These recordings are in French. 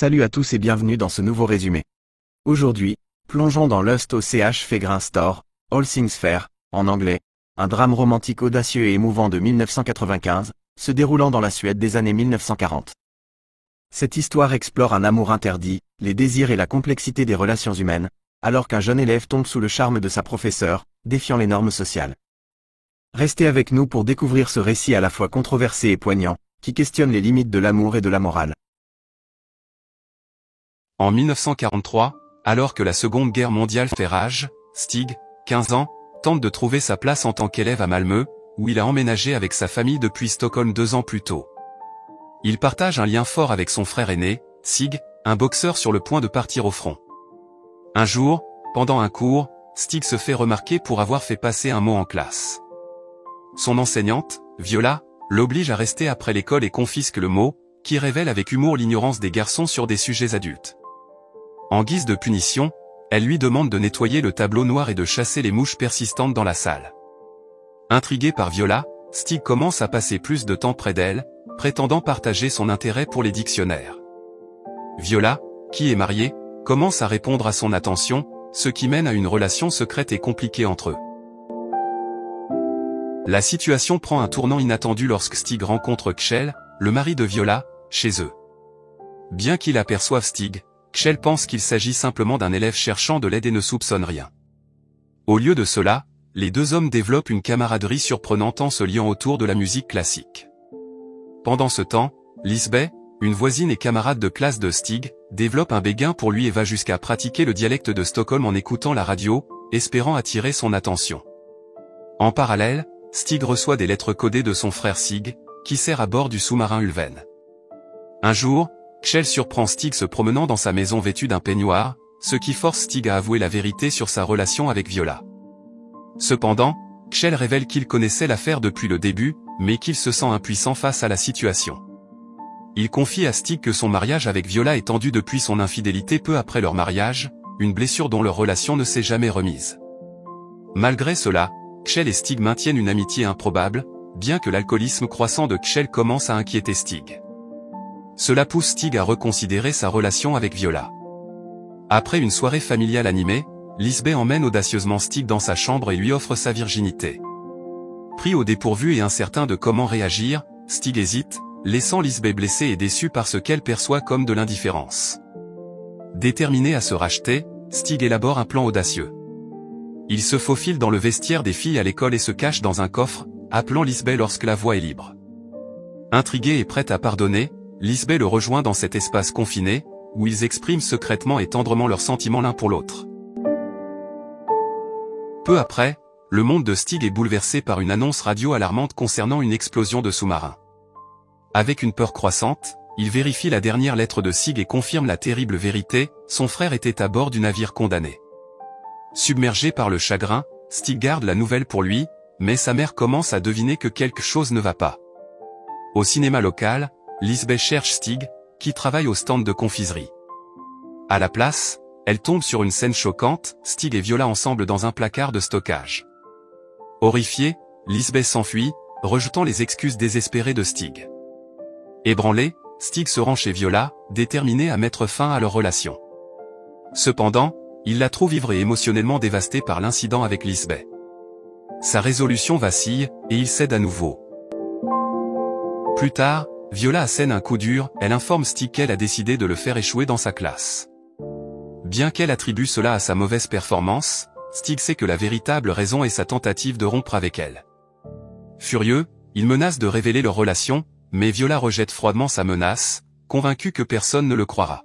Salut à tous et bienvenue dans ce nouveau résumé. Aujourd'hui, plongeons dans Lust au CH Fegrin Store, All Things Fair, en anglais, un drame romantique audacieux et émouvant de 1995, se déroulant dans la Suède des années 1940. Cette histoire explore un amour interdit, les désirs et la complexité des relations humaines, alors qu'un jeune élève tombe sous le charme de sa professeure, défiant les normes sociales. Restez avec nous pour découvrir ce récit à la fois controversé et poignant, qui questionne les limites de l'amour et de la morale. En 1943, alors que la Seconde Guerre mondiale fait rage, Stig, 15 ans, tente de trouver sa place en tant qu'élève à Malmö, où il a emménagé avec sa famille depuis Stockholm 2 ans plus tôt. Il partage un lien fort avec son frère aîné, Sig, un boxeur sur le point de partir au front. Un jour, pendant un cours, Stig se fait remarquer pour avoir fait passer un mot en classe. Son enseignante, Viola, l'oblige à rester après l'école et confisque le mot, qui révèle avec humour l'ignorance des garçons sur des sujets adultes. En guise de punition, elle lui demande de nettoyer le tableau noir et de chasser les mouches persistantes dans la salle. Intrigué par Viola, Stig commence à passer plus de temps près d'elle, prétendant partager son intérêt pour les dictionnaires. Viola, qui est mariée, commence à répondre à son attention, ce qui mène à une relation secrète et compliquée entre eux. La situation prend un tournant inattendu lorsque Stig rencontre Kjell, le mari de Viola, chez eux. Bien qu'il aperçoive Stig, Kjell pense qu'il s'agit simplement d'un élève cherchant de l'aide et ne soupçonne rien. Au lieu de cela, les deux hommes développent une camaraderie surprenante en se liant autour de la musique classique. Pendant ce temps, Lisbeth, une voisine et camarade de classe de Stig, développe un béguin pour lui et va jusqu'à pratiquer le dialecte de Stockholm en écoutant la radio, espérant attirer son attention. En parallèle, Stig reçoit des lettres codées de son frère Sig, qui sert à bord du sous-marin Ulven. Un jour, Kjell surprend Stig se promenant dans sa maison vêtue d'un peignoir, ce qui force Stig à avouer la vérité sur sa relation avec Viola. Cependant, Kjell révèle qu'il connaissait l'affaire depuis le début, mais qu'il se sent impuissant face à la situation. Il confie à Stig que son mariage avec Viola est tendu depuis son infidélité peu après leur mariage, une blessure dont leur relation ne s'est jamais remise. Malgré cela, Kjell et Stig maintiennent une amitié improbable, bien que l'alcoolisme croissant de Kjell commence à inquiéter Stig. Cela pousse Stig à reconsidérer sa relation avec Viola. Après une soirée familiale animée, Lisbeth emmène audacieusement Stig dans sa chambre et lui offre sa virginité. Pris au dépourvu et incertain de comment réagir, Stig hésite, laissant Lisbeth blessée et déçue par ce qu'elle perçoit comme de l'indifférence. Déterminé à se racheter, Stig élabore un plan audacieux. Il se faufile dans le vestiaire des filles à l'école et se cache dans un coffre, appelant Lisbeth lorsque la voie est libre. Intriguée et prête à pardonner, Lisbeth le rejoint dans cet espace confiné, où ils expriment secrètement et tendrement leurs sentiments l'un pour l'autre. Peu après, le monde de Stig est bouleversé par une annonce radio alarmante concernant une explosion de sous-marin. Avec une peur croissante, il vérifie la dernière lettre de Stig et confirme la terrible vérité, son frère était à bord du navire condamné. Submergé par le chagrin, Stig garde la nouvelle pour lui, mais sa mère commence à deviner que quelque chose ne va pas. Au cinéma local, Lisbeth cherche Stig, qui travaille au stand de confiserie. À la place, elle tombe sur une scène choquante, Stig et Viola ensemble dans un placard de stockage. Horrifiée, Lisbeth s'enfuit, rejetant les excuses désespérées de Stig. Ébranlé, Stig se rend chez Viola, déterminé à mettre fin à leur relation. Cependant, il la trouve ivre et émotionnellement dévastée par l'incident avec Lisbeth. Sa résolution vacille, et il cède à nouveau. Plus tard, Viola assène un coup dur, elle informe Stig qu'elle a décidé de le faire échouer dans sa classe. Bien qu'elle attribue cela à sa mauvaise performance, Stig sait que la véritable raison est sa tentative de rompre avec elle. Furieux, il menace de révéler leur relation, mais Viola rejette froidement sa menace, convaincue que personne ne le croira.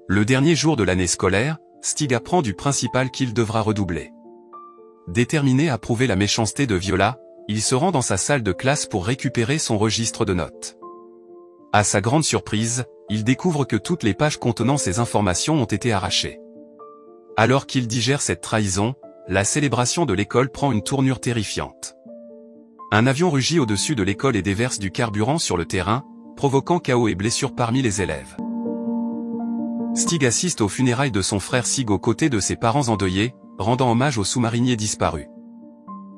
Le dernier jour de l'année scolaire, Stig apprend du principal qu'il devra redoubler. Déterminé à prouver la méchanceté de Viola, il se rend dans sa salle de classe pour récupérer son registre de notes. À sa grande surprise, il découvre que toutes les pages contenant ces informations ont été arrachées. Alors qu'il digère cette trahison, la célébration de l'école prend une tournure terrifiante. Un avion rugit au-dessus de l'école et déverse du carburant sur le terrain, provoquant chaos et blessures parmi les élèves. Stig assiste aux funérailles de son frère Sig aux côtés de ses parents endeuillés, rendant hommage aux sous-mariniers disparus.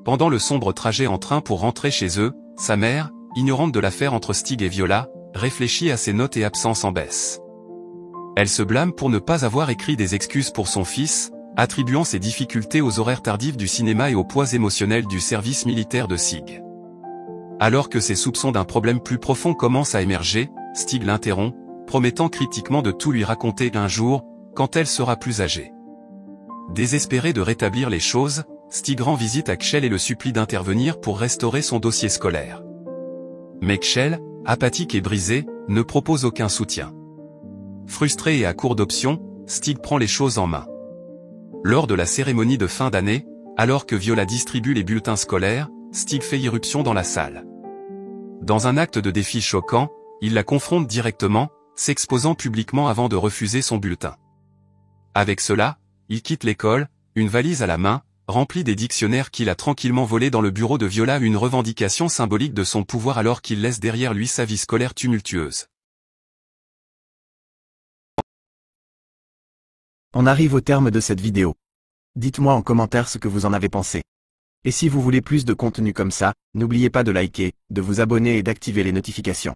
Pendant le sombre trajet en train pour rentrer chez eux, sa mère, ignorante de l'affaire entre Stig et Viola, réfléchit à ses notes et absences en baisse. Elle se blâme pour ne pas avoir écrit des excuses pour son fils, attribuant ses difficultés aux horaires tardifs du cinéma et au poids émotionnel du service militaire de Stig. Alors que ses soupçons d'un problème plus profond commencent à émerger, Stig l'interrompt, promettant critiquement de tout lui raconter un jour, quand elle sera plus âgée. Désespéré de rétablir les choses, Stig rend visite à Kjell et le supplie d'intervenir pour restaurer son dossier scolaire. Mais Kjell, apathique et brisé, ne propose aucun soutien. Frustré et à court d'options, Stig prend les choses en main. Lors de la cérémonie de fin d'année, alors que Viola distribue les bulletins scolaires, Stig fait irruption dans la salle. Dans un acte de défi choquant, il la confronte directement, s'exposant publiquement avant de refuser son bulletin. Avec cela, il quitte l'école, une valise à la main, remplie des dictionnaires qu'il a tranquillement volés dans le bureau de Viola, une revendication symbolique de son pouvoir alors qu'il laisse derrière lui sa vie scolaire tumultueuse. On arrive au terme de cette vidéo. Dites-moi en commentaire ce que vous en avez pensé. Et si vous voulez plus de contenu comme ça, n'oubliez pas de liker, de vous abonner et d'activer les notifications.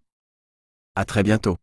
À très bientôt.